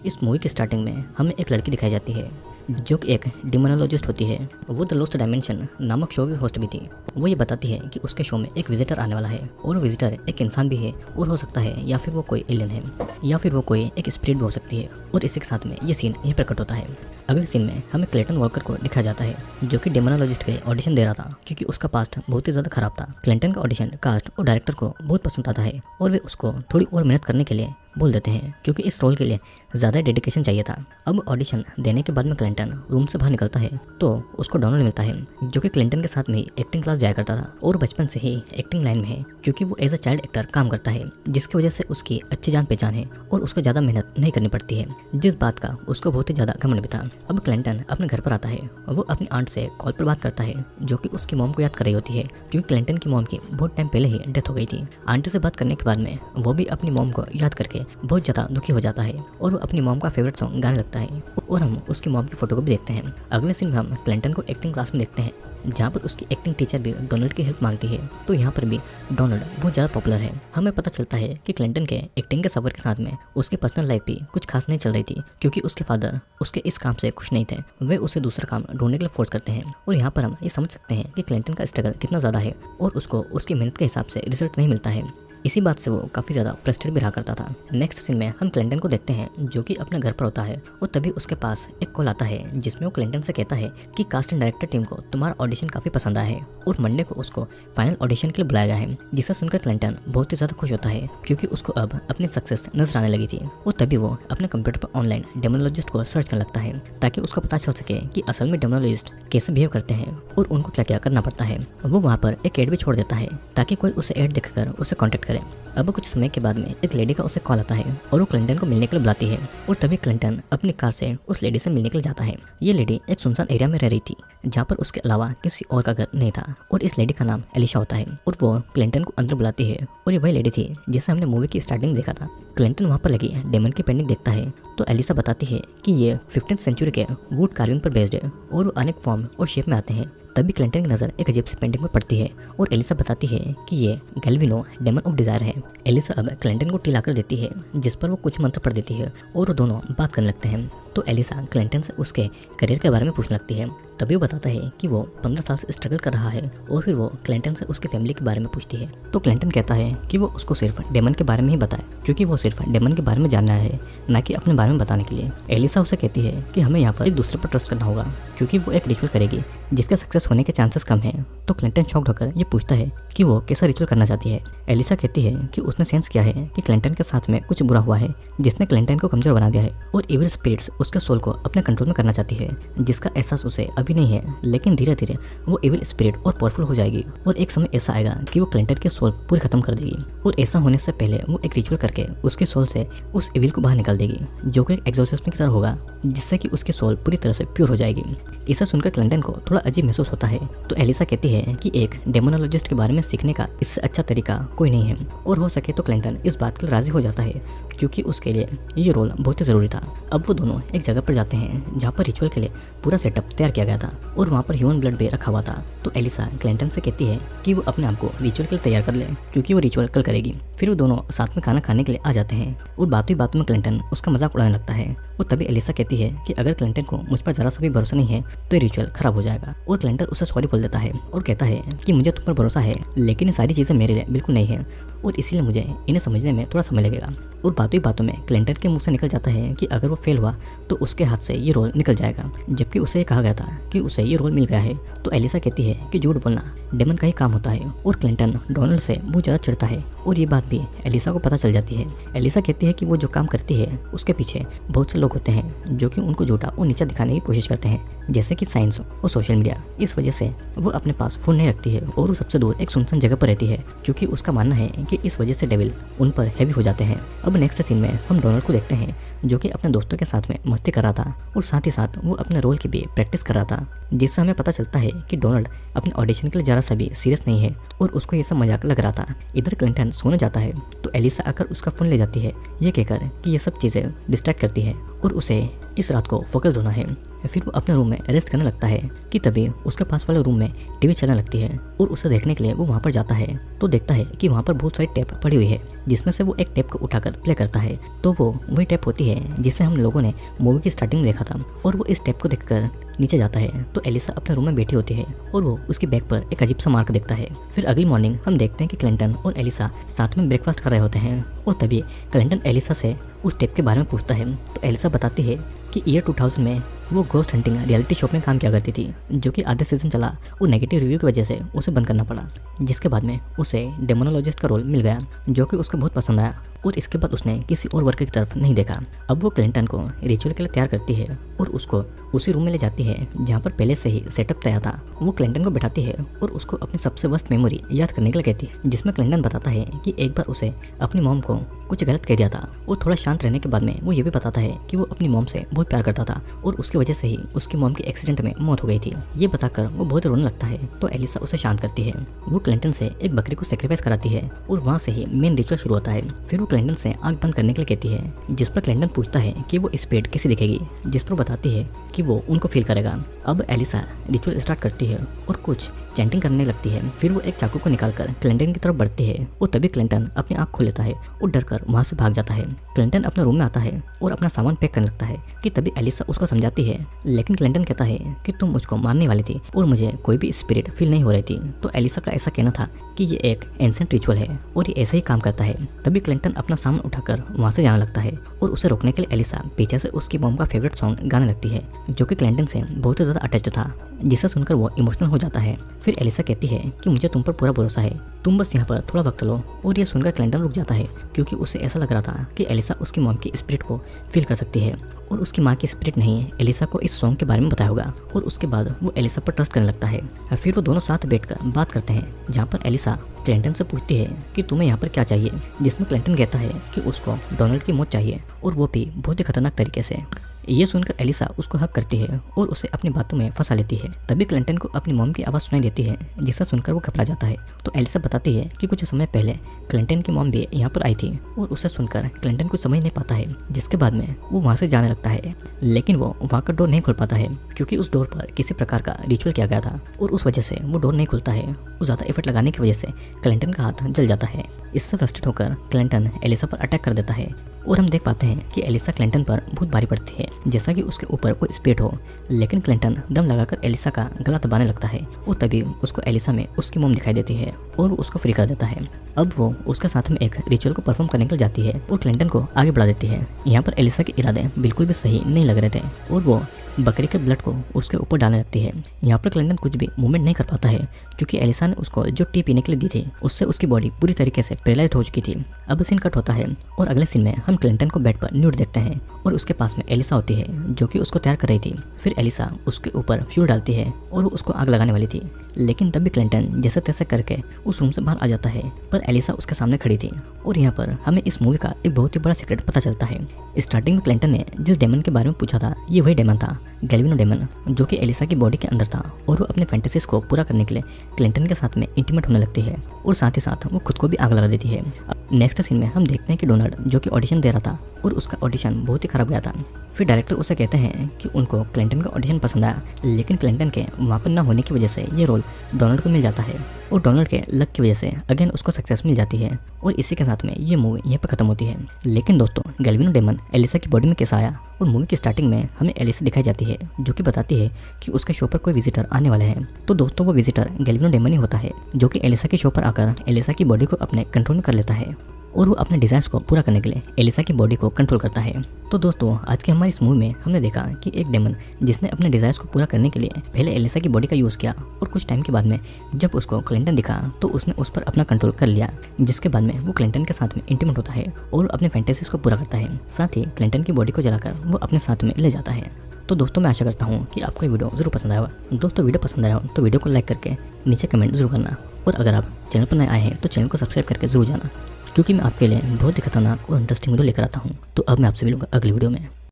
इस मूवी की स्टार्टिंग में हमें एक लड़की दिखाई जाती है जो कि एक डिमोनोलॉजिस्ट होती है। वो द लॉस्ट डायमेंशन नामक शो की होस्ट भी थी। वो ये बताती है कि उसके शो में एक विजिटर आने वाला है और वो विजिटर एक इंसान भी है और हो सकता है या फिर वो कोई एलियन है या फिर वो कोई एक स्पिरिट भी हो सकती है। और इसी के साथ में ये सीन यही प्रकट होता है। अगले सीन में हमें क्लेटन वॉकर को दिखाया जाता है जो कि डेमोनोलॉजिस्ट के ऑडिशन दे रहा था क्योंकि उसका पास्ट बहुत ही ज़्यादा खराब था। क्लेटन का ऑडिशन कास्ट और डायरेक्टर को बहुत पसंद आता है और वे उसको थोड़ी और मेहनत करने के लिए बोल देते हैं क्योंकि इस रोल के लिए ज़्यादा डेडिकेशन चाहिए था। अब ऑडिशन देने के बाद में क्लिंटन रूम से बाहर निकलता है तो उसको डोनाल्ड मिलता है जो कि क्लिंटन के साथ में ही एक्टिंग क्लास जाया करता था और बचपन से ही एक्टिंग लाइन में है क्योंकि वो एज अ चाइल्ड एक्टर काम करता है, जिसकी वजह से उसकी अच्छी जान पहचान है और उसको ज़्यादा मेहनत नहीं करनी पड़ती है, जिस बात का उसको बहुत ही ज़्यादा घमंड भी था। अब क्लिंटन अपने घर पर आता है और वो अपनी आंट से कॉल पर बात करता है जो कि उसकी मॉम को याद कर रही होती है क्योंकि क्लिंटन की मॉम की बहुत टाइम पहले ही डेथ हो गई थी। आंटी से बात करने के बाद में वो भी अपनी मॉम को याद करके बहुत ज़्यादा दुखी हो जाता है और वो अपनी मॉम का फेवरेट सॉन्ग गाने लगता है और हम उसकी मॉम की फोटो को भी देखते हैं। अगले सीन में हम क्लिंटन को एक्टिंग क्लास में देखते हैं जहाँ पर उसकी एक्टिंग टीचर भी डोनाल्ड की हेल्प मांगती है। तो यहाँ पर भी डोनाल्ड बहुत ज़्यादा पॉपुलर है। हमें पता चलता है कि क्लिंटन के एक्टिंग के सफ़र के साथ में उसकी पर्सनल लाइफ भी कुछ खास नहीं चल रही थी क्योंकि उसके फादर उसके इस काम से खुश नहीं थे। वे उसे दूसरा काम ढूंढने के लिए फोर्स करते हैं और यहाँ पर हम ये समझ सकते हैं कि क्लिंटन का स्ट्रगल कितना ज़्यादा है और उसको उसकी मेहनत के हिसाब से रिजल्ट नहीं मिलता है। इसी बात से वो काफ़ी ज़्यादा फ्रस्ट्रेट भी रहा करता था। नेक्स्ट सीन में हम क्लिंटन को देखते हैं जो कि अपने घर पर होता है और तभी उसके पास एक कॉल आता है जिसमें वो क्लिंटन से कहता है कि कास्ट एंड डायरेक्टर टीम को तुम्हारा ऑडिशन काफ़ी पसंद आया है और मंडे को उसको फाइनल ऑडिशन के लिए बुलाया गया है। जिसे सुनकर क्लिंटन बहुत ही ज़्यादा खुश होता है क्योंकि उसको अब अपनी सक्सेस नजर आने लगी थी और तभी वो अपने कंप्यूटर पर ऑनलाइन डेमोनोलॉजिस्ट को सर्च करने लगता है ताकि उसको पता चल सके कि असल में डेमोनोलॉजिस्ट कैसे बिहेव करते हैं और उनको क्या क्या करना पड़ता है। वो वहाँ पर एक एड भी छोड़ देता है ताकि कोई उसे एड देखकर उसे कॉन्टेक्ट करे। अब कुछ समय के बाद में एक लेडी का उसे कॉल आता है और वो क्लिंटन को मिलने के लिए बुलाती है और तभी क्लिंटन अपनी कार से उस लेडी से मिलने के लिए जाता है। ये लेडी एक सुनसान एरिया में रह रही थी जहाँ पर उसके अलावा किसी और का घर नहीं था और इस लेडी का नाम एलिशा होता है और वो क्लिंटन को अंदर बुलाती है और ये वही लेडी थी जिसे हमने मूवी की स्टार्टिंग में देखा था। क्लिंटन वहाँ पर लगी डेमन की पेंटिंग देखता है तो एलिसा बताती है कि ये 15th सेंचुरी के वुड कार्विंग पर बेस्ड है और वो अनेक फॉर्म और शेप में आते हैं। तभी क्लिंटन की नज़र एक अजीब सी पेंटिंग में पड़ती है और एलिसा बताती है कि ये गैल्विनो डेमन ऑफ डिजायर है। एलिसा अब क्लिंटन को टी लाकर देती है जिस पर वो कुछ मंत्र पढ़ देती है और वो दोनों बात करने लगते हैं। तो एलिसा क्लिंटन से उसके करियर के बारे में पूछने लगती है। तभी वो बताता है कि वो 15 साल से स्ट्रगल कर रहा है और फिर वो क्लिंटन से उसकी फैमिली के बारे में पूछती है। तो क्लिंटन कहता है कि वो उसको सिर्फ डेमन के बारे में ही बताए क्योंकि वो सिर्फ डेमन के बारे में जानना है, ना कि अपने बारे में बताने के लिए। एलिसा उसे कहती है कि हमें यहाँ पर एक दूसरे पर ट्रस्ट करना होगा क्योंकि वो एक रिचुअल करेगी जिसके सक्सेस होने के चांसेस कम हैं। तो क्लिंटन शॉक्ड होकर ये पूछता है कि वो कैसा रिचुअल करना चाहती है। एलिसा कहती है कि उसने सेंस किया है कि क्लिंटन के साथ में कुछ बुरा हुआ है जिसने क्लिंटन को कमजोर बना दिया है और इविल स्पिरिट्स उसके सोल को अपने कंट्रोल में करना चाहती है, जिसका एहसास उसे अभी नहीं है, लेकिन धीरे धीरे वो इविल स्पिरिट और पावरफुल हो जाएगी और एक समय ऐसा आएगा कि वो क्लिंटन के सोल पूरी खत्म कर देगी। और ऐसा होने से पहले वो एक रिचुअल करके उसके सोल से उस इविल को बाहर निकाल देगी जो कि एक एग्जॉर्सिज्म की तरह होगा जिससे कि उसकी सोल पूरी तरह से प्योर हो जाएगी। इसे सुनकर क्लिंटन को थोड़ा अजीब महसूस होता है। तो एलिसा कहती है कि एक डेमोनोलॉजिस्ट के बारे में सीखने का इससे अच्छा तरीका कोई नहीं है और हो सके तो क्लिंटन इस बात के लिए राजी हो जाता है क्योंकि उसके लिए ये रोल बहुत ही ज़रूरी था। अब वो दोनों एक जगह पर जाते हैं जहाँ पर रिचुअल के लिए पूरा सेटअप तैयार किया गया था और वहाँ पर ह्यूमन ब्लड भी रखा हुआ था। तो एलिसा क्लिंटन से कहती है कि वो अपने आप को रिचुअल के लिए तैयार कर ले क्योंकि वो रिचुअल कल करेगी। फिर वो दोनों साथ में खाना खाने के लिए आ जाते हैं और बातों ही बातों में क्लिंटन उसका मजाक उड़ाने लगता है। और तभी एलिसा कहती है कि अगर क्लिंटन को मुझ पर ज़रा सा भी भरोसा नहीं है तो ये रिचुअल खराब हो जाएगा और क्लिंटन उसे सॉरी बोल देता है और कहता है कि मुझे तुम पर भरोसा है लेकिन ये सारी चीज़ें मेरे लिए बिल्कुल नहीं है और इसीलिए मुझे इन्हें समझने में थोड़ा समय लगेगा। और बातों ही बातों में क्लिंटन के मुंह से निकल जाता है कि अगर वो फेल हुआ तो उसके हाथ से ये रोल निकल जाएगा, जबकि उसे कहा गया था कि उसे ये रोल मिल गया है। तो एलिसा कहती है कि झूठ बोलना डेमन का ही काम होता है और क्लिंटन डोनाल्ड से बहुत ज़्यादा चिढ़ता है और ये बात भी एलिसा को पता चल जाती है। एलिसा कहती है कि वो जो काम करती है उसके पीछे बहुत से लोग होते हैं जो कि उनको झूठा और नीचा दिखाने की कोशिश करते हैं, जैसे कि साइंस और सोशल मीडिया। इस वजह से वो अपने पास फोन नहीं रखती है और वो सबसे दूर एक सुनसान जगह पर रहती है क्योंकि उसका मानना है कि इस वजह से डेविल उन पर हैवी हो जाते हैं। अब नेक्स्ट सीन में हम डोनाल्ड को देखते हैं जो कि अपने दोस्तों के साथ में मस्ती कर रहा था और साथ ही साथ वो अपने रोल की भी प्रैक्टिस कर रहा था, जिससे हमें पता चलता है कि डोनाल्ड अपने ऑडिशन के लिए ज़रा सा भी सीरियस नहीं है और उसको ये सब मजाक लग रहा था। इधर क्लिंटन सोने जाता है तो एलिसा आकर उसका फ़ोन ले जाती है ये कहकर कि ये सब चीज़ें डिस्ट्रैक्ट करती है और उसे इस रात को फोकस होना है। फिर वो अपने रूम में रेस्ट करने लगता है कि तभी उसके पास वाले रूम में टीवी चलने लगती है और उसे देखने के लिए वो वहाँ पर जाता है तो देखता है कि वहाँ पर बहुत सारी टेप पड़ी हुई है, जिसमें से वो एक टेप को उठाकर प्ले करता है तो वो वही टेप होती है जिसे हम लोगों ने मूवी की स्टार्टिंग में देखा था। और वो इस टेप को देखकर नीचे जाता है तो एलिसा अपने रूम में बैठी होती है और वो उसकी बैग पर एक अजीब सा मार्क देखता है। फिर अगली मॉर्निंग हम देखते हैं कि क्लिंटन और एलिसा साथ में ब्रेकफास्ट कर रहे होते हैं और तभी क्लिंटन एलिसा से उस टेप के बारे में पूछता है तो एलिसा बताती है कि ईयर 2000 में वो घोस्ट हंटिंग रियलिटी शो में काम किया करती थी, जो कि आधे सीजन चला और नेगेटिव रिव्यू की वजह से उसे बंद करना पड़ा, जिसके बाद में उसे डेमोनोलॉजिस्ट का रोल मिल गया जो कि उसको बहुत पसंद आया और इसके बाद उसने किसी और वर्क की तरफ नहीं देखा। अब वो क्लिंटन को रिचुअल के लिए तैयार करती है और उसको उसी रूम में ले जाती है जहाँ पर पहले से ही सेटअप तैयार था। वो क्लिंटन को बैठाती है और उसको अपनी सबसे वर्स्ट मेमोरी याद करने के लिए कहती है, जिसमें क्लिंटन बताता है कि एक बार उसे अपनी मॉम को कुछ गलत कह दिया था और थोड़ा शांत रहने के बाद में वो ये भी बताता है कि वो अपनी मॉम से बहुत प्यार करता था और उसकी वजह से ही उसकी मॉम की एक्सीडेंट में मौत हो गई थी। ये बताकर वो बहुत रोने लगता है तो एलिसा उसे शांत करती है। वो क्लिंटन से एक बकरी को सेक्रीफाइस कराती है और वहाँ से ही मेन रिचुअल शुरू होता है। फिर वो क्लिंटन से आंख बंद करने के लिए कहती है, जिस पर क्लिंटन पूछता है कि वो स्पिरिट कैसे दिखेगी, जिस पर बताती है कि वो उनको फील करेगा। अब एलिसा रिचुअल स्टार्ट करती है और कुछ चैंटिंग करने लगती है। फिर वो एक चाकू को निकालकर क्लिंटन की तरफ बढ़ती है और तभी क्लिंटन अपनी आंख खोल लेता है और डरकर वहाँ से भाग जाता है। क्लिंटन अपने रूम में आता है और अपना सामान पैक करने लगता है कि तभी एलिसा उसको समझाती है, लेकिन क्लिंटन कहता है कि तुम मुझको मारने वाली थी और मुझे कोई भी स्पिरिट फील नहीं हो रही थी। तो एलिसा का ऐसा कहना था कि ये एक एंसेंट रिचुअल है और ये ऐसे ही काम करता है। तभी क्लिंटन अपना सामान उठाकर वहाँ से जाने लगता है और उसे रोकने के लिए एलिसा पीछे से उसकी मॉम का फेवरेट सॉन्ग गाने लगती है, जो कि क्लिंटन से बहुत ही ज़्यादा अटैच्ड था, जिसे सुनकर वो इमोशनल हो जाता है। फिर एलिसा कहती है कि मुझे तुम पर पूरा भरोसा है, तुम बस यहाँ पर थोड़ा वक्त लो। और ये सुनकर क्लिंटन रुक जाता है क्योंकि उसे ऐसा लग रहा था कि एलिसा उसकी मॉम की स्पिरिट को फील कर सकती है और उसकी माँ की स्पिरिट नहीं एलिसा को इस सॉन्ग के बारे में बताया होगा। और उसके बाद वो एलिसा पर ट्रस्ट करने लगता है। फिर वो दोनों साथ बैठकर बात करते हैं, जहाँ पर एलिसा क्लिंटन से पूछती है कि तुम्हें यहाँ पर क्या चाहिए, जिसमें क्लिंटन कहता है कि उसको डोनाल्ड की मौत चाहिए और वो भी बहुत ही खतरनाक तरीके से। ये सुनकर एलिसा उसको हक करती है और उसे अपनी बातों में फंसा लेती है। तभी क्लिंटन को अपनी मॉम की आवाज़ सुनाई देती है, जिसे सुनकर वो घबरा जाता है। तो एलिसा बताती है कि कुछ समय पहले क्लिंटन की मॉम भी यहाँ पर आई थी और उसे सुनकर क्लिंटन कुछ समझ नहीं पाता है, जिसके बाद में वो वहाँ से जाने लगता है। लेकिन वो वहाँ का डोर नहीं खोल पाता है क्योंकि उस डोर पर किसी प्रकार का रिचुअल किया गया था और उस वजह से वो डोर नहीं खुलता है। वो ज़्यादा एफर्ट लगाने की वजह से क्लिंटन का हाथ जल जाता है। इससे फ्रस्ट्रेट होकर क्लिंटन एलिसा पर अटैक कर देता है और हम देख पाते हैं कि एलिसा क्लिंटन पर बहुत भारी पड़ती है, जैसा कि उसके ऊपर कोई स्पिरिट हो। लेकिन क्लिंटन दम लगाकर एलिसा का गला दबाने लगता है और तभी उसको एलिसा में उसकी मॉम दिखाई देती है और वो उसको फ्री कर देता है। अब वो उसके साथ में एक रिचुअल को परफॉर्म करने के लिए जाती है और क्लिंटन को आगे बढ़ा देती है। यहाँ पर एलिसा के इरादे बिल्कुल भी सही नहीं लग रहे थे और वो बकरी के ब्लड को उसके ऊपर डालने लगती है। यहाँ पर क्लिंटन कुछ भी मूवमेंट नहीं कर पाता है क्योंकि एलिसा ने उसको जो टी पीने के लिए दी थी उससे उसकी बॉडी पूरी तरीके से पैरालाइज हो चुकी थी। अब सीन कट होता है और अगले सीन में हम क्लिंटन को बेड पर न्यूड देखते हैं और उसके पास में एलिसा होती है जो कि उसको तैयार कर रही थी। फिर एलिसा उसके ऊपर फ्यूल डालती है और वो उसको आग लगाने वाली थी, लेकिन तभी क्लिंटन जैसे तैसे करके उस रूम से बाहर आ जाता है, पर एलिसा उसके सामने खड़ी थी। और यहाँ पर हमें इस मूवी का एक बहुत ही बड़ा सीक्रेट पता चलता है। स्टार्टिंग में क्लिंटन ने जिस डेमन के बारे में पूछा था ये वही डेमन था, गैल्विनो डेमन, जो कि एलिसा की बॉडी के अंदर था और वो अपने फैंटेसीज को पूरा करने के लिए क्लिंटन के साथ में इंटीमेट होने लगती है और साथ ही साथ वो खुद को भी आग लगा देती है। नेक्स्ट सीन में हम देखते हैं कि डोनाल्ड जो कि ऑडिशन दे रहा था और उसका ऑडिशन बहुत ही खराब गया था। फिर डायरेक्टर उसे कहते हैं कि उनको क्लिंटन का ऑडिशन पसंद आया, लेकिन क्लिंटन के वहाँ पर न होने की वजह से ये रोल डोनाल्ड को मिल जाता है और डोनाल्ड के लक की वजह से अगेन उसको सक्सेस मिल जाती है और इसी के साथ में ये मूवी यहीं पर खत्म होती है। लेकिन दोस्तों गैल्विनो डेमन एलिसा की बॉडी में कैसा आया, और मूवी की स्टार्टिंग में हमें एलिसा दिखाई जाती है जो कि बताती है कि उसके शो पर कोई विजिटर आने वाले हैं। तो दोस्तों वो विजिटर गैल्विनो डेमन ही होता है जो कि एलिसा के शो पर आकर एलिसा की बॉडी को अपने कंट्रोल में कर लेता है और वो अपने डिजायर्स को पूरा करने के लिए एलिसा की बॉडी को कंट्रोल करता है। तो दोस्तों आज की हमारी इस मूवी में हमने देखा कि एक डेमन जिसने अपने डिजायर्स को पूरा करने के लिए पहले एलिसा की बॉडी का यूज़ किया और कुछ टाइम के बाद में जब उसको क्लिंटन दिखा तो उसने उस पर अपना कंट्रोल कर लिया, जिसके बाद में वो क्लिंटन के साथ में इंटीमेट होता है और अपने फैंटेसीज को पूरा करता है। साथ ही क्लिंटन की बॉडी को जलाकर वो अपने साथ में ले जाता है। तो दोस्तों मैं आशा करता हूँ कि आपको ये वीडियो जरूर पसंद आया होगा। दोस्तों वीडियो पसंद आया हो तो वीडियो को लाइक करके नीचे कमेंट जरूर करना, और अगर आप चैनल पर नए आए हैं तो चैनल को सब्सक्राइब करके जरूर जाना, क्योंकि मैं आपके लिए बहुत ही खतरनाक और इंटरेस्टिंग वीडियो लेकर आता हूँ। तो अब मैं आपसे मिलूंगा अगली वीडियो में।